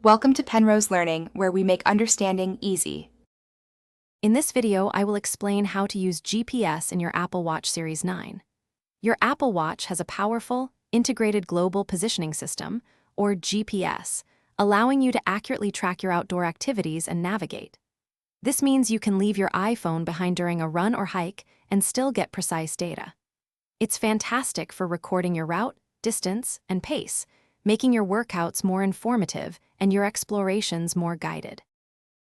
Welcome to Penrose Learning, where we make understanding easy. In this video, I will explain how to use GPS in your Apple Watch Series 9. Your Apple Watch has a powerful, integrated global positioning system, or GPS, allowing you to accurately track your outdoor activities and navigate. This means you can leave your iPhone behind during a run or hike and still get precise data. It's fantastic for recording your route, distance, and pace, making your workouts more informative and your explorations more guided.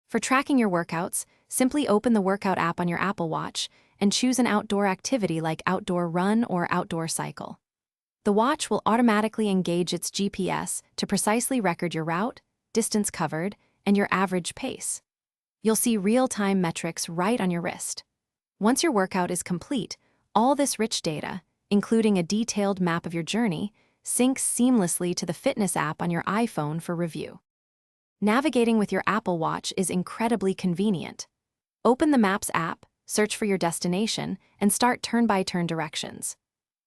For tracking your workouts, simply open the workout app on your Apple Watch and choose an outdoor activity like outdoor run or outdoor cycle. The watch will automatically engage its GPS to precisely record your route, distance covered, and your average pace. You'll see real-time metrics right on your wrist. Once your workout is complete, all this rich data, including a detailed map of your journey, syncs seamlessly to the fitness app on your iPhone for review. Navigating with your Apple Watch is incredibly convenient. Open the Maps app, search for your destination, and start turn-by-turn directions.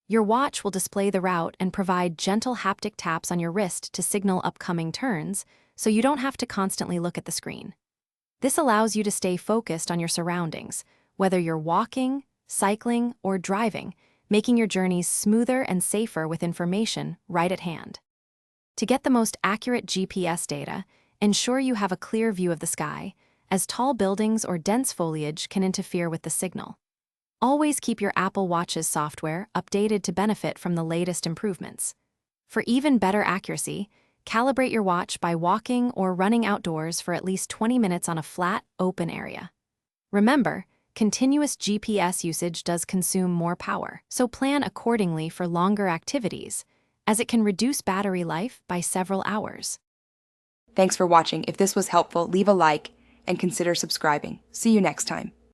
Your watch will display the route and provide gentle haptic taps on your wrist to signal upcoming turns, so you don't have to constantly look at the screen. This allows you to stay focused on your surroundings, whether you're walking, cycling, or driving, making your journeys smoother and safer with information right at hand. To get the most accurate GPS data, ensure you have a clear view of the sky, as tall buildings or dense foliage can interfere with the signal. Always keep your Apple Watch's software updated to benefit from the latest improvements. For even better accuracy, calibrate your watch by walking or running outdoors for at least 20 minutes on a flat, open area. Remember, continuous GPS usage does consume more power, so plan accordingly for longer activities, as it can reduce battery life by several hours. Thanks for watching. If this was helpful, leave a like and consider subscribing. See you next time.